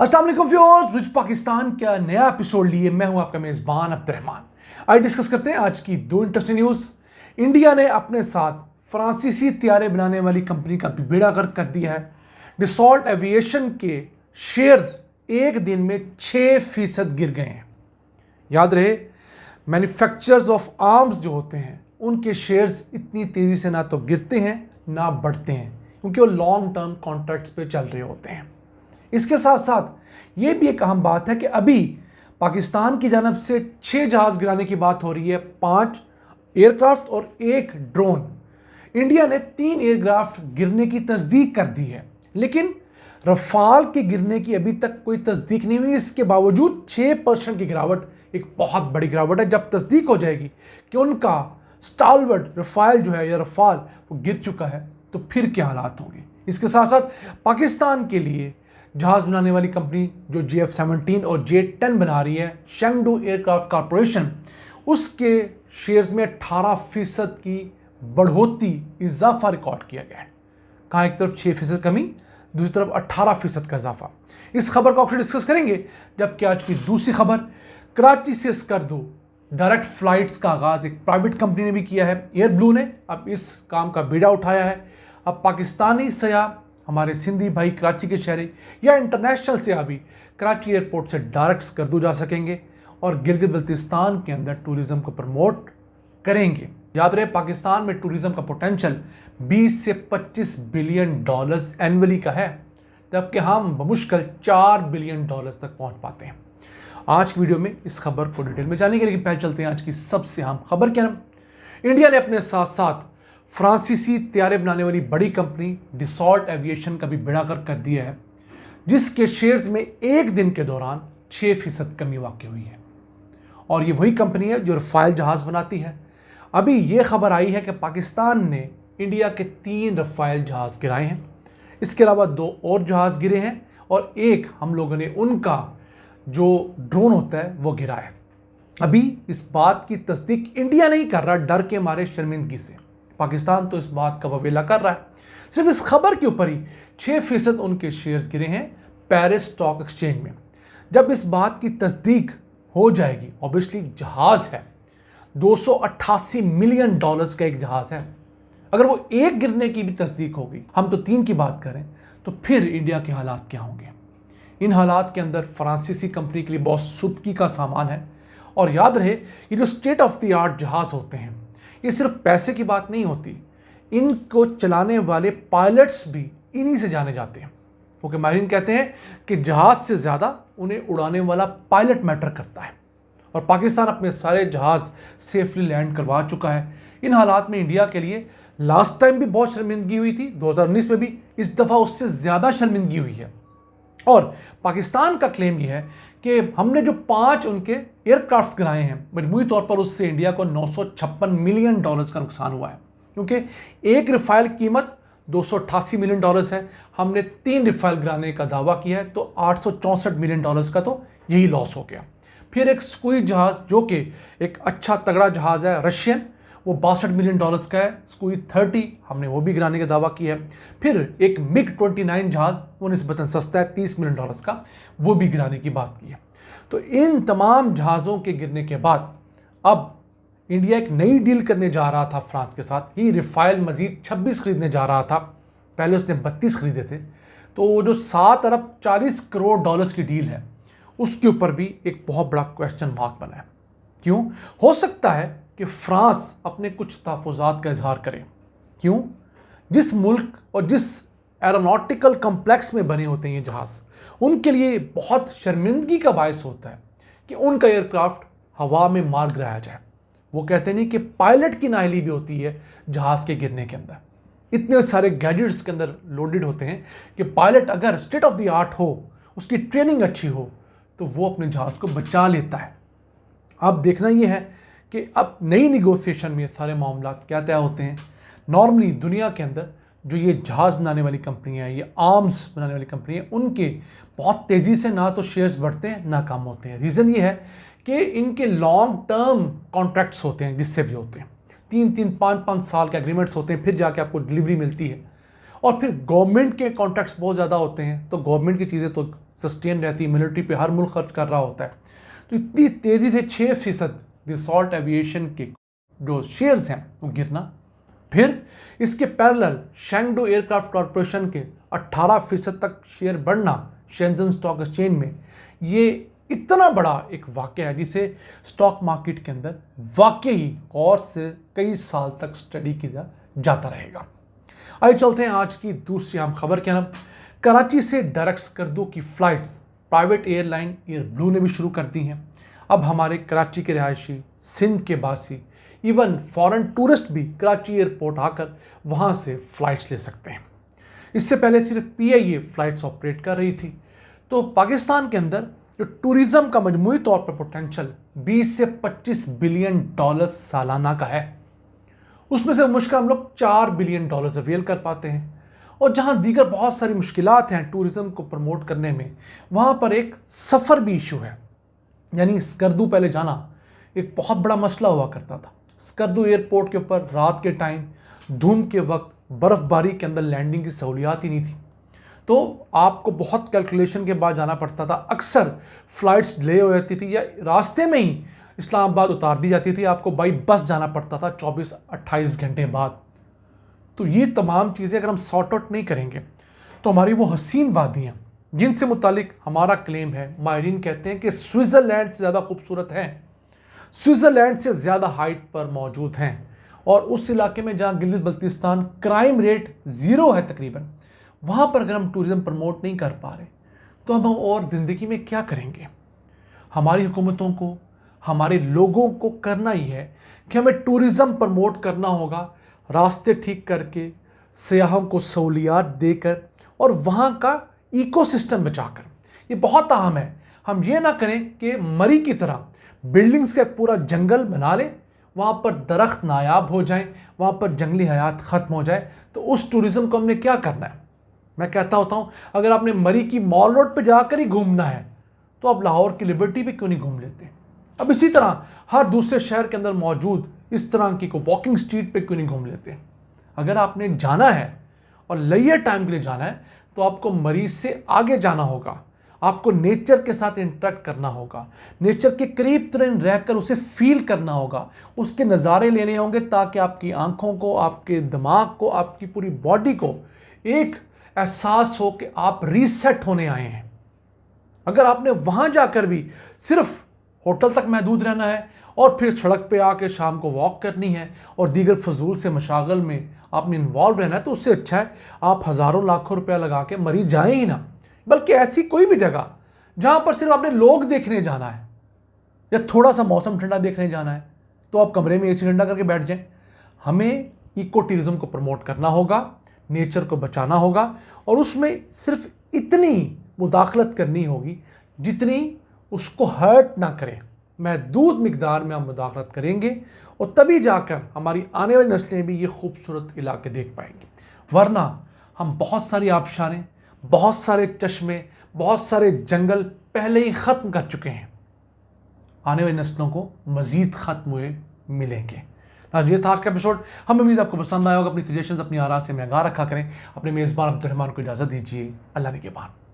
अस्सलाम वालेकुम viewers, rich Pakistan का नया एपिसोड लिए मैं हूं आपका मेजबान अब्दुर्रहमान। आज डिस्कस करते हैं आज की दो इंटरेस्टिंग न्यूज़। इंडिया ने अपने साथ फ्रांसीसी तैयारे बनाने वाली कंपनी का भी बेड़ा गर्क कर दिया है। डिसॉल्ट एविएशन के शेयर्स एक दिन में 6% गिर गए हैं। याद रहे, मैन्युफैक्चरर्स ऑफ आर्म्स जो होते हैं उनके शेयर्स इतनी तेज़ी से ना तो गिरते हैं ना बढ़ते हैं, क्योंकि वो लॉन्ग टर्म कॉन्ट्रैक्ट्स पे चल रहे होते हैं। इसके साथ साथ ये भी एक अहम बात है कि अभी पाकिस्तान की जानब से 6 जहाज़ गिराने की बात हो रही है, 5 एयरक्राफ्ट और 1 ड्रोन। इंडिया ने 3 एयरक्राफ्ट गिरने की तस्दीक कर दी है, लेकिन रफाल के गिरने की अभी तक कोई तस्दीक नहीं हुई। इसके बावजूद 6% की गिरावट एक बहुत बड़ी गिरावट है। जब तस्दीक हो जाएगी कि उनका स्टालवर्ट रफाल जो है या रफाल वो गिर चुका है, तो फिर क्या हालात होंगे। इसके साथ साथ पाकिस्तान के लिए जहाज़ बनाने वाली कंपनी जो JF-17 और J-10 बना रही है, शेंगडू एयरक्राफ्ट कॉरपोरेशन, उसके शेयर्स में 18% की बढ़ोतरी इजाफा रिकॉर्ड किया गया है। कहाँ एक तरफ 6% कमी, दूसरी तरफ 18% का इजाफा। इस खबर को आपसे डिस्कस करेंगे। जबकि आज की दूसरी खबर, कराची से स्कर्दू डायरेक्ट फ्लाइट्स का आगाज़ एक प्राइवेट कंपनी ने भी किया है। एयरब्लू ने अब इस काम का बीड़ा उठाया है। अब पाकिस्तानी सयाह, हमारे सिंधी भाई कराची के शहरी या इंटरनेशनल से अभी कराची एयरपोर्ट से डायरेक्ट स्कर्दू जा सकेंगे और गिलगित बल्तिस्तान के अंदर टूरिज़्म को प्रमोट करेंगे। याद रहे, पाकिस्तान में टूरिज़्म का पोटेंशियल 20 से 25 बिलियन डॉलर्स एनुअली का है, जबकि हम बमुश्किल 4 बिलियन डॉलर्स तक पहुंच पाते हैं। आज की वीडियो में इस खबर को डिटेल में जाने के लिए पहले चलते हैं आज की सबसे अहम खबर के नाम। इंडिया ने अपने साथ साथ फ्रांसीसी तैयारे बनाने वाली बड़ी कंपनी डिसॉल्ट एविएशन का भी बेड़ा गर्क कर दिया है, जिसके शेयर्स में एक दिन के दौरान 6% कमी वाक़ई हुई है। और ये वही कंपनी है जो रफाल जहाज़ बनाती है। अभी ये खबर आई है कि पाकिस्तान ने इंडिया के 3 रफाल जहाज़ गिराए हैं। इसके अलावा 2 और जहाज़ गिरे हैं और एक हम लोगों ने उनका जो ड्रोन होता है वो गिरा है। अभी इस बात की तस्दीक इंडिया नहीं कर रहा, डर के मारे, शर्मिंदगी से। पाकिस्तान तो इस बात का ववेला कर रहा है। सिर्फ इस खबर के ऊपर ही 6% उनके शेयर्स गिरे हैं पेरिस स्टॉक एक्सचेंज में। जब इस बात की तस्दीक हो जाएगी, ऑब्वियसली जहाज़ है, 288 मिलियन डॉलर्स का एक जहाज़ है, अगर वो एक गिरने की भी तस्दीक होगी, हम तो 3 की बात करें, तो फिर इंडिया के हालात क्या होंगे। इन हालात के अंदर फ्रांसीसी कंपनी के लिए बहुत सुबकी का सामान है। और याद रहे, ये जो स्टेट ऑफ द आर्ट जहाज़ होते हैं, ये सिर्फ पैसे की बात नहीं होती, इनको चलाने वाले पायलट्स भी इन्हीं से जाने जाते हैं। क्योंकि माहिरीन कहते हैं कि जहाज़ से ज़्यादा उन्हें उड़ाने वाला पायलट मैटर करता है। और पाकिस्तान अपने सारे जहाज़ सेफली लैंड करवा चुका है। इन हालात में इंडिया के लिए लास्ट टाइम भी बहुत शर्मिंदगी हुई थी, 2019 में भी, इस दफ़ा उससे ज़्यादा शर्मिंदगी हुई है। और पाकिस्तान का क्लेम यह है कि हमने जो 5 उनके एयरक्राफ्ट गिराए हैं, मजमूई तौर पर उससे इंडिया को 956 मिलियन डॉलर्स का नुकसान हुआ है, क्योंकि एक रफाल कीमत 288 मिलियन डॉलर्स है। हमने 3 रफाल गिराने का दावा किया है, तो 864 मिलियन डॉलर्स का तो यही लॉस हो गया। फिर एक स्क्वीज जहाज़ जो कि एक अच्छा तगड़ा जहाज़ है रशियन, वो 62 मिलियन डॉलर्स का है, स्क्वीज 30, हमने वो भी गिराने का दावा किया है। फिर एक MiG-29 जहाज़, वो निस्बतन सस्ता है, 30 मिलियन डॉलर्स का, वो भी गिराने की बात की है। तो इन तमाम जहाज़ों के गिरने के बाद अब इंडिया एक नई डील करने जा रहा था फ्रांस के साथ। ही रफाल मजीद 26 खरीदने जा रहा था, पहले उसने 32 खरीदे थे। तो वो जो 7 अरब 40 करोड़ डॉलर्स की डील है, उसके ऊपर भी एक बहुत बड़ा क्वेश्चन मार्क बना है। क्यों? हो सकता है कि फ्रांस अपने कुछ तहफ़्फ़ुज़ात का इजहार करे। क्यों? जिस मुल्क और जिस एरोनॉटिकल कम्प्लेक्स में बने होते हैं ये जहाज़, उनके लिए बहुत शर्मिंदगी का बायस होता है कि उनका एयरक्राफ्ट हवा में मार गिराया जाए। वो कहते नहीं कि पायलट की नाअहली भी होती है जहाज़ के गिरने के अंदर। इतने सारे गैजेट्स के अंदर लोडेड होते हैं कि पायलट अगर स्टेट ऑफ द आर्ट हो, उसकी ट्रेनिंग अच्छी हो, तो वो अपने जहाज़ को बचा लेता है। अब देखना ये है कि अब नई निगोसिएशन में ये सारे मामला क्या तय होते हैं। नॉर्मली दुनिया के अंदर जो ये जहाज़ बनाने वाली कंपनी है, ये आर्म्स बनाने वाली कंपनी है, उनके बहुत तेज़ी से ना तो शेयर्स बढ़ते हैं ना कम होते हैं। रीज़न ये है कि इनके लॉन्ग टर्म कॉन्ट्रैक्ट्स होते हैं, जिससे भी होते हैं 3-3, 5-5 साल के एग्रीमेंट्स होते हैं, फिर जाके आपको डिलीवरी मिलती है। और फिर गवर्नमेंट के कॉन्ट्रैक्ट्स बहुत ज़्यादा होते हैं, तो गवर्नमेंट की चीज़ें तो सस्टेन रहती है, मिलिट्री पे हर मुल्क खर्च कर रहा होता है। तो इतनी तेज़ी से 6% दसॉल्ट एविएशन के जो शेयर्स हैं वो गिरना, फिर इसके पैरेलल शेंगडू एयरक्राफ्ट कॉरपोरेशन के 18% तक शेयर बढ़ना शेंजन स्टॉक एक्सचेंज में, ये इतना बड़ा एक वाकया है जिसे स्टॉक मार्केट के अंदर वाकई गौर से कई साल तक स्टडी किया जाता रहेगा। आइए चलते हैं आज की दूसरी अहम खबर की तरफ। कराची से डायरेक्ट स्कर्दू की flights private airline air blue ने भी शुरू कर दी हैं। अब हमारे कराची के रिहायशी, सिंध के बासी, इवन फॉरेन टूरिस्ट भी कराची एयरपोर्ट आकर वहाँ से फ़्लाइट्स ले सकते हैं। इससे पहले सिर्फ PIA फ़्लाइट्स ऑपरेट कर रही थी। तो पाकिस्तान के अंदर जो टूरिज़्म का मजमूई तौर पर पोटेंशियल 20 से 25 बिलियन डॉलर सालाना का है, उसमें से मुश्किल हम लोग 4 बिलियन डॉलर अवेल कर पाते हैं। और जहाँ दीगर बहुत सारी मुश्किलात हैं टूरिज़्म को प्रमोट करने में, वहाँ पर एक सफ़र भी इशू है। यानी स्कर्दू पहले जाना एक बहुत बड़ा मसला हुआ करता था। स्कर्दू एयरपोर्ट के ऊपर रात के टाइम धुंध के वक्त बर्फ़बारी के अंदर लैंडिंग की सहूलियात ही नहीं थी, तो आपको बहुत कैलकुलेशन के बाद जाना पड़ता था। अक्सर फ़्लाइट्स डिले हो जाती थी या रास्ते में ही इस्लामाबाद उतार दी जाती थी, आपको बाई बस जाना पड़ता था 24-28 घंटे बाद। तो ये तमाम चीज़ें अगर हम सॉर्ट आउट नहीं करेंगे तो हमारी वो हसीन वादियाँ जिनसे मुतालिक हमारा क्लेम है, माहिरीन कहते हैं कि स्विट्ज़रलैंड से ज़्यादा खूबसूरत हैं, स्विट्ज़रलैंड से ज़्यादा हाइट पर मौजूद हैं, और उस इलाके में जहाँ गिलगित बल्तिस्तान क्राइम रेट 0 है तकरीबन, वहाँ पर अगर हम टूरिज़्म प्रमोट नहीं कर पा रहे तो हम और ज़िंदगी में क्या करेंगे। हमारी हुकूमतों को, हमारे लोगों को करना ही है कि हमें टूरिज़्म प्रमोट करना होगा, रास्ते ठीक करके, सयाहों को सहूलियात देकर और वहाँ का इकोसिस्टम बचाकर। ये बहुत अहम है। हम ये ना करें कि मरी की तरह बिल्डिंग्स का पूरा जंगल बना लें, वहाँ पर दरख्त नायाब हो जाएं, वहाँ पर जंगली हयात ख़त्म हो जाए, तो उस टूरिज़्म को हमने क्या करना है। मैं कहता होता हूँ, अगर आपने मरी की मॉल रोड पर जाकर ही घूमना है तो आप लाहौर की लिबर्टी पे क्यों नहीं घूम लेते। अब इसी तरह हर दूसरे शहर के अंदर मौजूद इस तरह की को वॉकिंग स्ट्रीट पे क्यों नहीं घूम लेते। अगर आपने जाना है और लेयर टाइम के लिए जाना है तो आपको मरीज से आगे जाना होगा, आपको नेचर के साथ इंटरेक्ट करना होगा, नेचर के करीब तरह रहकर उसे फील करना होगा, उसके नज़ारे लेने होंगे ताकि आपकी आंखों को, आपके दिमाग को, आपकी पूरी बॉडी को एक एहसास हो कि आप रीसेट होने आए हैं। अगर आपने वहाँ जाकर भी सिर्फ होटल तक महदूद रहना है और फिर सड़क पे आके शाम को वॉक करनी है और दीगर फजूल से मशागल में आपने इन्वॉल्व रहना है, तो उससे अच्छा है आप हज़ारों लाखों रुपया लगा के मरी जाएं ही ना, बल्कि ऐसी कोई भी जगह जहाँ पर सिर्फ आपने लोग देखने जाना है या थोड़ा सा मौसम ठंडा देखने जाना है तो आप कमरे में AC ठंडा करके बैठ जाएं। हमें इको टूरिज़्म को प्रमोट करना होगा, नेचर को बचाना होगा और उसमें सिर्फ इतनी मुदाखलत करनी होगी जितनी उसको हर्ट ना करे, महदूद मिकदार में हम मुदाखलत करेंगे और तभी जाकर हमारी आने वाली नस्लें भी ये खूबसूरत इलाके देख पाएंगी। वरना हम बहुत सारी आबशारें, बहुत सारे चश्मे, बहुत सारे जंगल पहले ही ख़त्म कर चुके हैं, आने वाली नस्लों को मज़ीद ख़त्म हुए मिलेंगे। आज ये था आज का एपिसोड। हम उम्मीद आपको पसंद आया होगा। अपनी सजेशंस, अपनी आरा से में आगाह रखा करें। अपने मेज़बान अब्दुर्रहमान को इजाज़त दीजिए। अल्लाह ने के बाद।